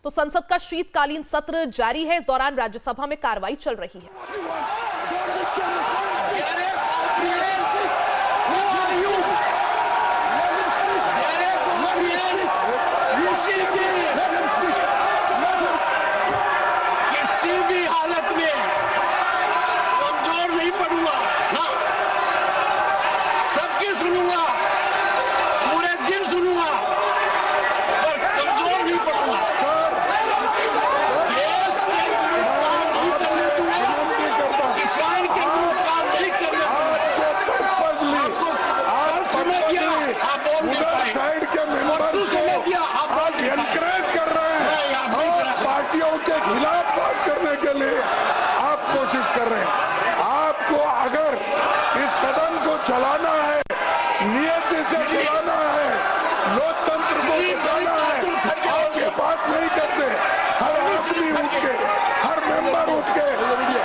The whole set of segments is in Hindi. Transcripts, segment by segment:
तो संसद का शीतकालीन सत्र जारी है। इस दौरान राज्यसभा में कार्रवाई चल रही है। किसी भी हालत में कमजोर नहीं पड़ूंगा, सबकी सुनूंगा, पूरे दिन सुनूंगा, पर कमजोर नहीं पड़ूंगा। देश के काम नहीं करने दूंगा, किसान के काम नहीं करने साइड के मेंबर्स को आप एनकरेज कर रहे हैं और पार्टियों के खिलाफ बात करने के लिए आप कोशिश कर रहे हैं। आपको अगर इस सदन को चलाना है, नियति से चलाना है, लोकतंत्र को बचाना है, आप ये बात नहीं करते। हर आदमी उठ के, हर मेंबर उठ के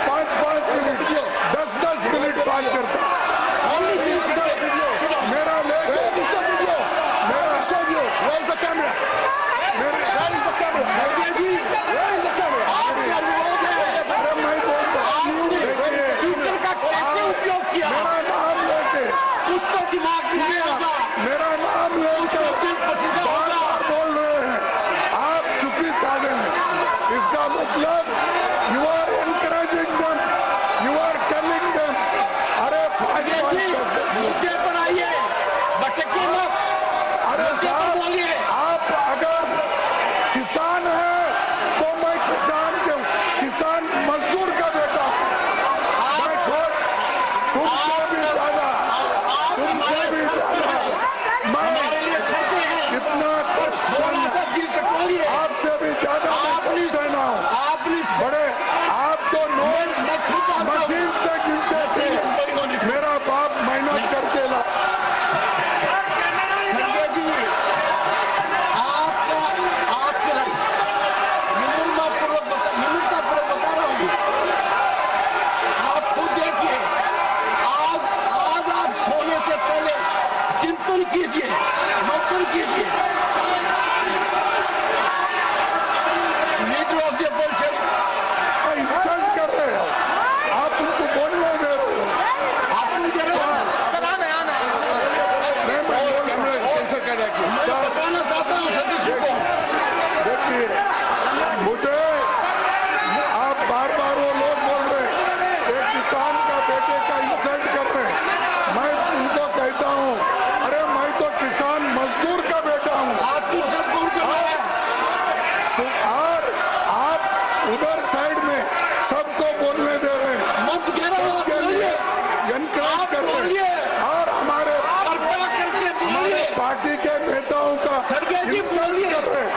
5-5 मिनट, 10-10 मिनट बात करता है। मेरा नाम लेकर बार-बार बोल रहे हैं, आप चुप्पी साधे हैं। इसका मतलब you are encouraging them, you are telling them. अरे 5-5 मुद्दे पर आइए, भटकिए मत। अरे साहब, आप अगर किसान हैं तो मैं किसान मजदूर का बेटा हूं। मैं खुद तुमसे भी ज्यादा मैं इतना कुछ आपसे भी ज्यादा सहना हूँ। बड़े आपको नोट मशीन से गिनते थे, मेरा बाप मेहनत करके ला। कीजिए, मंथन कीजिए। Leader of the opposition insult कर रहे हो, आप उनको बोलने दे रहे हो। आप उनके बताना चाहता हूँ सदस्यों को। देखिए, मुझे आप बार-बार वो लोग बोल रहे हैं एक किसान का बेटे का इंसल्ट कर रहे हैं। मैं उनको कहता हूँ, अरे मैं तो किसान मजदूर का बेटा हूँ। और आप उधर साइड में सबको बोलने दे रहे हैं, सबके लिए एनकरेज कर रहे हैं और हमारे पार्टी के नेताओं का इंसल्ट कर रहे हैं,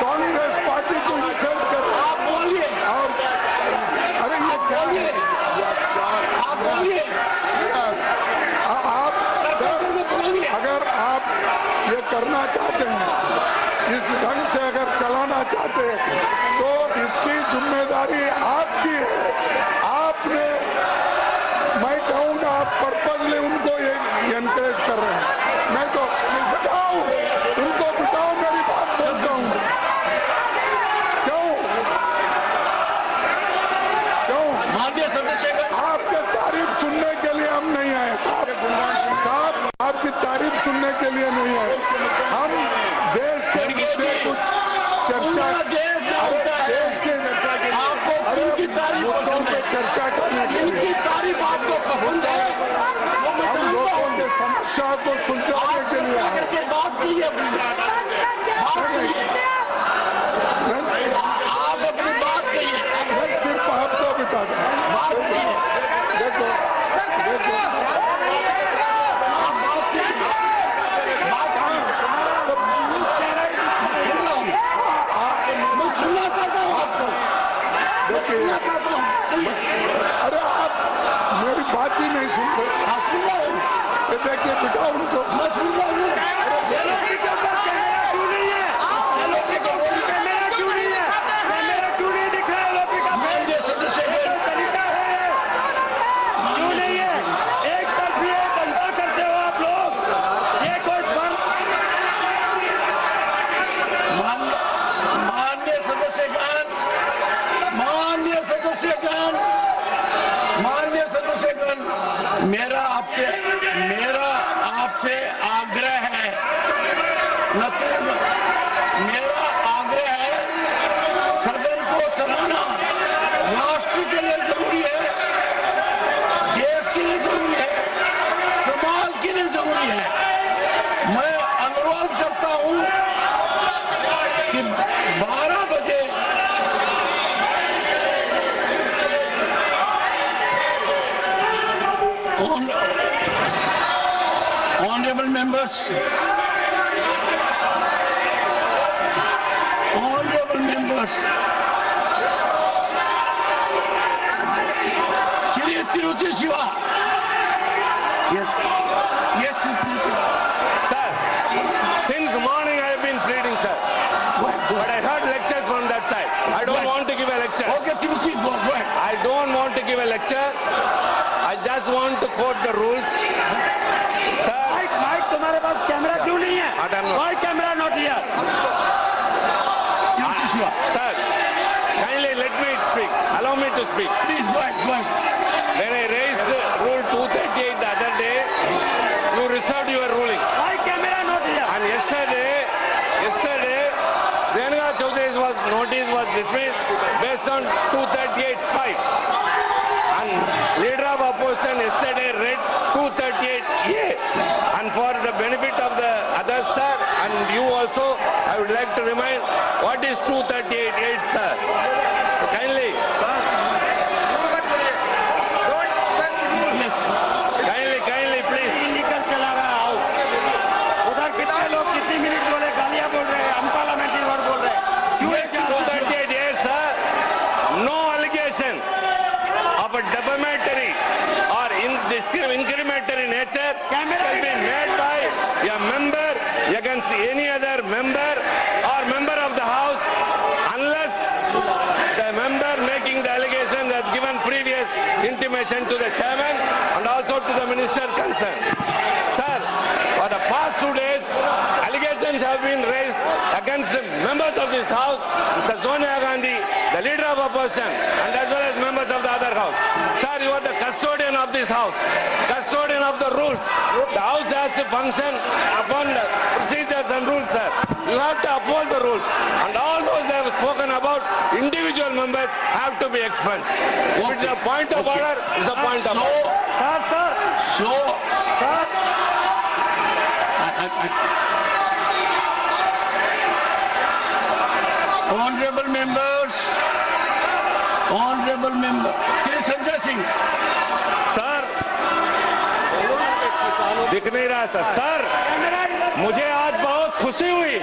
कांग्रेस पार्टी को इंसल्ट कर रहे हैं। आप बोलिए। और अरे ये क्या है? आप बोलिए। आप अगर आप ये करना चाहते हैं, इस ढंग से अगर चलाना चाहते हैं, तो इसकी जिम्मेदारी आपकी है। आपने, मैं कहूँगा आप पर्पजली उनको ये एनकरेज कर रहे हैं। मैं तो बताओ, उनको बताओ, मेरी बात बोलता हूँ। क्यों माननीय सदस्य, आपके तारीफ सुनने के लिए हम नहीं आए साहब, आपकी तारीफ सुनने के लिए नहीं आए। हम देश के मुद्दे कुछ चर्चा, देश के मुद्दों पे चर्चा करने के लिए, तारीफ आपको पसंद है, हम लोगों के समस्या को सुलझाने के लिए आए। बात की है, आप अपनी बात कहिए। मैं सिर्फ आपको बताता हूँ। देखो अरे आप मेरी बात ही नहीं सुन रहे। देखिए बिठाओ उनको। मेरा आपसे आग्रह है, मेरा आग्रह है, सदन को चलाना राष्ट्र के लिए जरूरी है, देश के लिए जरूरी है, समाज के लिए जरूरी है। मैं अनुरोध करता हूं कि 12 बजे Honorable members, Shri Tiruchi Shiva. Yes, Shri Tiruchi. Sir, since morning I have been pleading, sir. But I heard lectures from that side. I don't want to give a lecture. Okay, Tiruchi, go ahead. I don't want to give a lecture. I just want to quote the rules. Sir, mic तुम्हारे पास कैमरा क्यों नहीं है? Why camera not here? Tiruchi Shiva. sir, kindly let me speak. Allow me to speak. Please go ahead. When I raised rule 238 the other day, you reserved your ruling. Why camera not here? And yesterday, Renuka Chaudhary's notice was dismissed based on 238(5). And leader of opposition yesterday read 238(a). And for the benefit of the others, sir, and you also, I would like to remind what is 238(8), sir. So kindly, please. निकल चला रहा है हाउस। उधर कितने लोग कितनी मिनट बोले, गालियां बोल रहे हैं, अनपार्लियामेंट्री वर्ड बोल रहे हैं। क्यों है क्या? 238(8), sir. No allegation of a defamatory or incriminatory nature shall be made by a member against any other member or member of the House unless the member making the allegation has given previous intimation to the chairman and also to the minister concerned. Sir, for the past 2 days, allegations have been raised against members of this House, Mr. Sonia Gandhi, the leader of opposition, and as well as members of the other House. Sir, you are the custodian of this House, custodian of the rules. The House has to function upon the procedures and rules, sir. You have to uphold the rules. And all those that have spoken about individual members have to be expelled. If it's a point of order, it's a point of order. Honorable member, Shri Sanjay Singh. Sir, दिख नहीं रहा सर। सर, मुझे आज बहुत खुशी हुई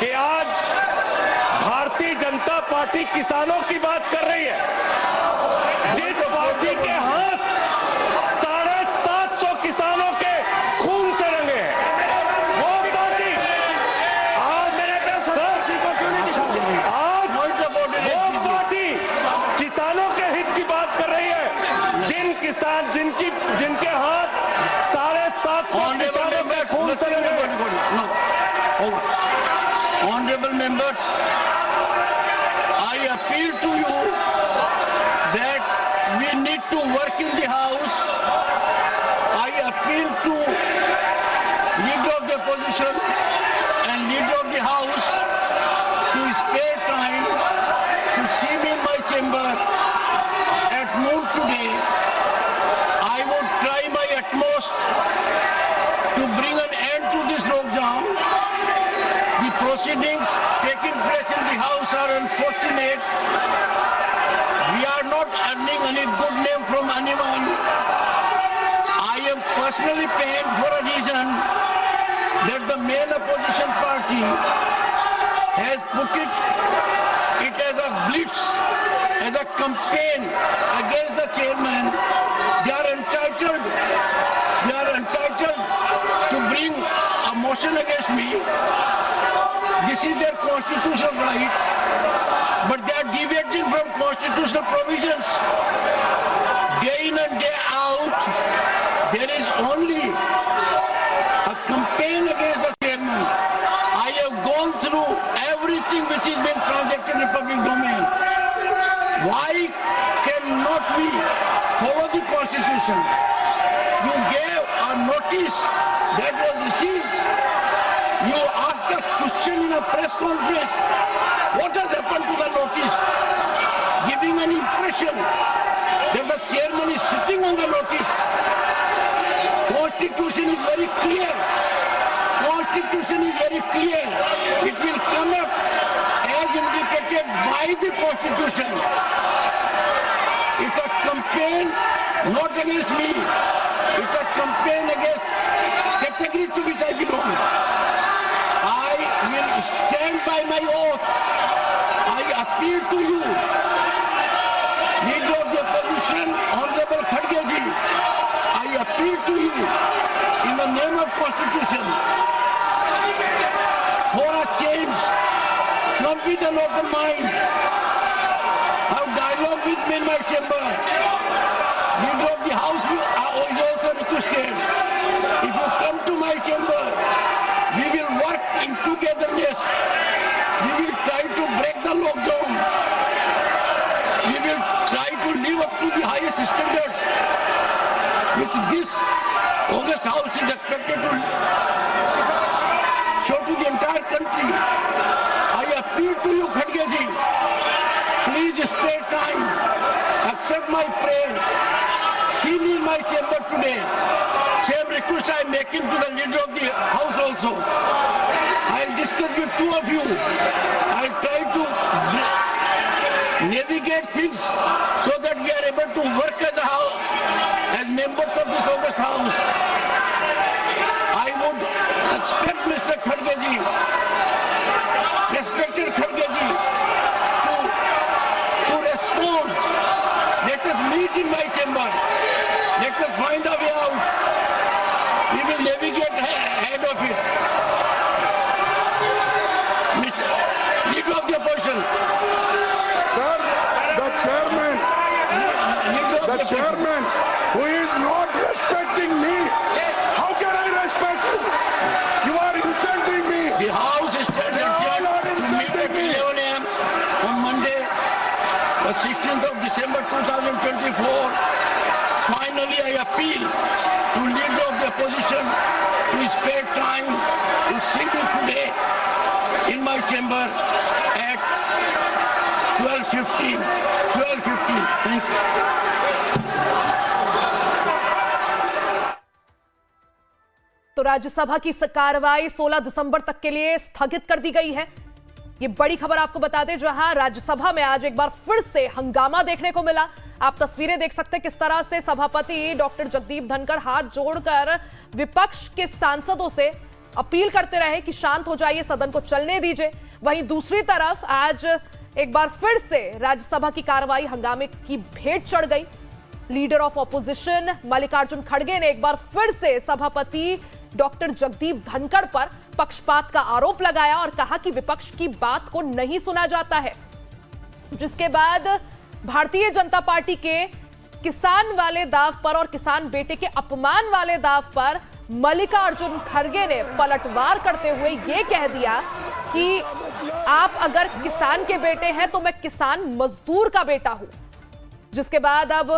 कि आज भारतीय जनता पार्टी किसानों की बात कर रही है। जिस पार्टी के हाथ 750 किसानों के खून से रंगे हैं, वो पार्टी आज किसानों के हित की बात कर रही है। जिनके हाथ 750 किसानों के खून से रंगे हैं। Honorable members, I appeal to you that we need to work in the House. I appeal to leader of the opposition and leader of the House to spare time to see me in my chamber at noon today. I would try my utmost to bring an end to this lockdown. The proceedings taking place in the House are unfortunate. We are not earning any good name from anyone. I am personally pained for a reason that the main opposition party has put it as a blitz, as a campaign against the chairman. They are entitled to bring a motion against me. This is their constitutional right, but they are deviating from constitutional provisions. Day in and day out, there is only a campaign against the chairman. I have gone through everything which is being transacted in public domain. Why can not we follow the constitution. You gave a notice that was received. You asked a question in a press conference. What has happened to the notice? Giving an impression that the chairman is sitting on the notice. Constitution is very clear. Constitution is very clear. It will come up as indicated by the Constitution. It's a campaign not against me. It's a campaign against category to which I belong. I will stand by my oath. I appeal to you, Leader of the Opposition, Honorable Khadge ji. I appeal to you in the name of Constitution for a change. Come with an open mind. Have dialogue with me in my chamber. Leader of the House is also requested. If you come to my chamber, we will work in togetherness. We will try to break the lockdown. We will try to live up to the highest standards which this August House is expected to show to the entire country. I appeal to you, Khadge ji. Please spare time. Accept my prayer. See me in my chamber today. Same request I am making to the Leader of the House also. I will discuss with two of you. I will try to navigate things so that we are able to work as a house, as members of this August House. I would expect Mr. Khadge ji, respected Khadge ji, to respond. Let us meet in my chamber. Let us find a way out. We will navigate ahead of it. Mr. Leader of the Opposition. Sir, the chairman who is not respecting me, how can I respect him? You are insulting me. The House stands adjourned to meet at 11 a.m. on Monday, the 16th of December 2024. Finally, I appeal to Leader of the Opposition to spare time to see me today in my chamber at 12:15. 12:15. Thank you. तो राज्यसभा की कार्रवाई 16 दिसंबर तक के लिए स्थगित कर दी गई है। ये बड़ी खबर आपको बता दें, जहां राज्यसभा में आज एक बार फिर से हंगामा देखने को मिला। आप तस्वीरें देख सकते हैं किस तरह से सभापति डॉक्टर जगदीप धनखड़ हाथ जोड़कर विपक्ष के सांसदों से अपील करते रहे कि शांत हो जाइए, सदन को चलने दीजिए। वहीं दूसरी तरफ आज एक बार फिर से राज्यसभा की कार्रवाई हंगामे की भेंट चढ़ गई। लीडर ऑफ ऑपोजिशन मल्लिकार्जुन खड़गे ने एक बार फिर से सभापति डॉक्टर जगदीप धनखड़ पर पक्षपात का आरोप लगाया और कहा कि विपक्ष की बात को नहीं सुना जाता है। जिसके बाद भारतीय जनता पार्टी के किसान वाले दाव पर और किसान बेटे के अपमान वाले दाव पर मल्लिकार्जुन खड़गे ने पलटवार करते हुए यह कह दिया कि आप अगर किसान के बेटे हैं तो मैं किसान मजदूर का बेटा हूं। जिसके बाद अब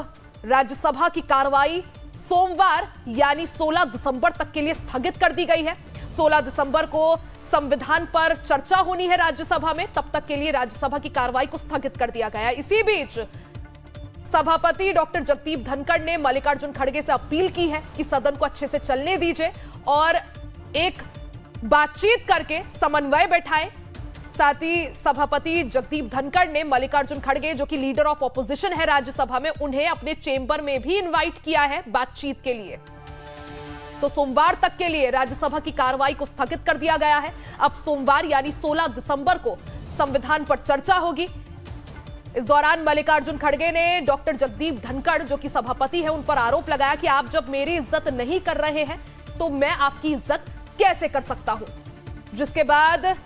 राज्यसभा की कार्रवाई सोमवार यानी 16 दिसंबर तक के लिए स्थगित कर दी गई है। 16 दिसंबर को संविधान पर चर्चा होनी है राज्यसभा में, तब तक के लिए राज्यसभा की कार्रवाई को स्थगित कर दिया गया है। इसी बीच सभापति डॉक्टर जगदीप धनखड़ ने मल्लिकार्जुन खड़गे से अपील की है कि सदन को अच्छे से चलने दीजिए और एक बातचीत करके समन्वय बैठाएं। साथ ही सभापति जगदीप धनखड़ ने मल्लिकार्जुन खड़गे, जो कि लीडर ऑफ ऑपोजिशन है राज्यसभा में, उन्हें अपने चेंबर में भी इनवाइट किया है बातचीत के लिए। तो सोमवार तक के लिए राज्यसभा की कार्रवाई को स्थगित कर दिया गया है। अब सोमवार यानी 16 दिसंबर को संविधान पर चर्चा होगी। इस दौरान मल्लिकार्जुन खड़गे ने डॉक्टर जगदीप धनखड़, जो कि सभापति है, उन पर आरोप लगाया कि आप जब मेरी इज्जत नहीं कर रहे हैं तो मैं आपकी इज्जत कैसे कर सकता हूं। जिसके बाद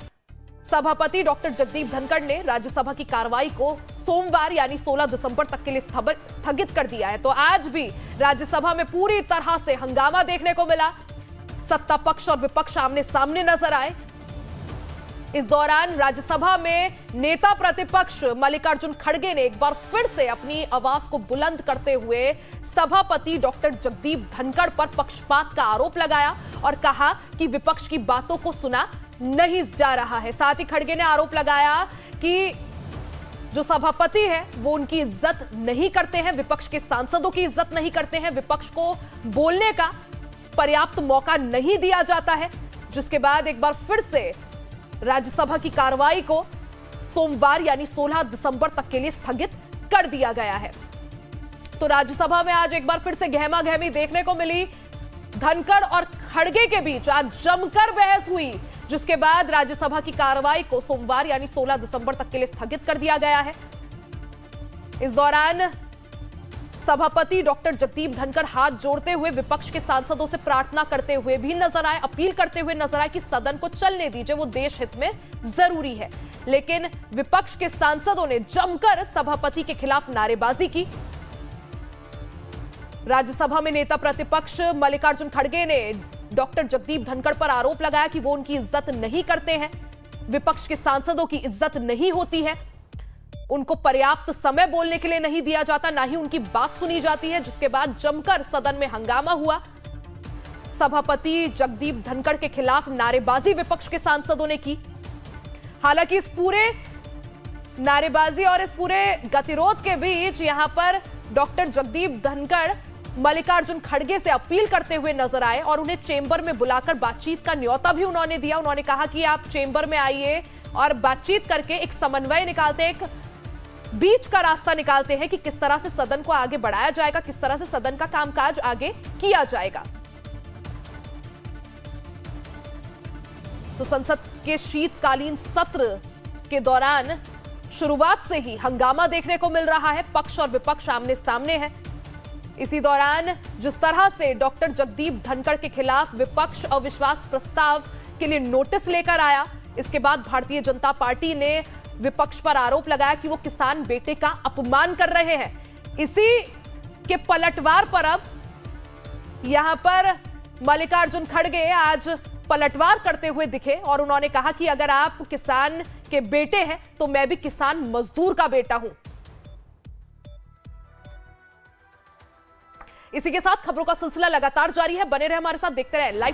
सभापति डॉक्टर जगदीप धनखड़ ने राज्यसभा की कार्रवाई को सोमवार यानी 16 दिसंबर तक के लिए स्थगित कर दिया है। तो आज भी राज्यसभा में पूरी तरह से हंगामा देखने को मिला। सत्ता पक्ष और विपक्ष आमने सामने नजर आए। इस दौरान राज्यसभा में नेता प्रतिपक्ष मल्लिकार्जुन खड़गे ने एक बार फिर से अपनी आवाज को बुलंद करते हुए सभापति डॉक्टर जगदीप धनखड़ पर पक्षपात का आरोप लगाया और कहा कि विपक्ष की बातों को सुना नहीं जा रहा है। साथ ही खड़गे ने आरोप लगाया कि जो सभापति है वो उनकी इज्जत नहीं करते हैं, विपक्ष के सांसदों की इज्जत नहीं करते हैं, विपक्ष को बोलने का पर्याप्त मौका नहीं दिया जाता है, जिसके बाद एक बार फिर से राज्यसभा की कार्रवाई को सोमवार यानी 16 दिसंबर तक के लिए स्थगित कर दिया गया है। तो राज्यसभा में आज एक बार फिर से गहमा गहमी देखने को मिली। धनखड़ और खड़गे के बीच आज जमकर बहस हुई, जिसके बाद राज्यसभा की कार्रवाई को सोमवार यानी 16 दिसंबर तक के लिए स्थगित कर दिया गया है। इस दौरान सभापति डॉक्टर जगदीप धनखड़ हाथ जोड़ते हुए विपक्ष के सांसदों से प्रार्थना करते हुए भी नजर आए, अपील करते हुए नजर आए कि सदन को चलने दीजिए, वो देश हित में जरूरी है। लेकिन विपक्ष के सांसदों ने जमकर सभापति के खिलाफ नारेबाजी की। राज्यसभा में नेता प्रतिपक्ष मल्लिकार्जुन खड़गे ने डॉक्टर जगदीप धनखड़ पर आरोप लगाया कि वो उनकी इज्जत नहीं करते हैं, विपक्ष के सांसदों की इज्जत नहीं होती है, उनको पर्याप्त समय बोलने के लिए नहीं दिया जाता, ना ही उनकी बात सुनी जाती है, जिसके बाद जमकर सदन में हंगामा हुआ। सभापति जगदीप धनखड़ के खिलाफ नारेबाजी विपक्ष के सांसदों ने की। हालांकि इस पूरे नारेबाजी और इस पूरे गतिरोध के बीच यहां पर डॉक्टर जगदीप धनखड़ मल्लिकार्जुन खड़गे से अपील करते हुए नजर आए और उन्हें चेंबर में बुलाकर बातचीत का न्योता भी उन्होंने दिया। उन्होंने कहा कि आप चेंबर में आइए और बातचीत करके एक समन्वय निकालते हैं, एक बीच का रास्ता निकालते हैं कि किस तरह से सदन को आगे बढ़ाया जाएगा, किस तरह से सदन का कामकाज आगे किया जाएगा। तो संसद के शीतकालीन सत्र के दौरान शुरुआत से ही हंगामा देखने को मिल रहा है, पक्ष और विपक्ष आमने सामने है। इसी दौरान जिस तरह से डॉक्टर जगदीप धनखड़ के खिलाफ विपक्ष अविश्वास प्रस्ताव के लिए नोटिस लेकर आया, इसके बाद भारतीय जनता पार्टी ने विपक्ष पर आरोप लगाया कि वो किसान बेटे का अपमान कर रहे हैं। इसी के पलटवार पर अब यहां पर मल्लिकार्जुन खड़गे आज पलटवार करते हुए दिखे और उन्होंने कहा कि अगर आप किसान के बेटे हैं तो मैं भी किसान मजदूर का बेटा हूं। इसी के साथ खबरों का सिलसिला लगातार जारी है, बने रहे हमारे साथ, देखते रहे लाइव।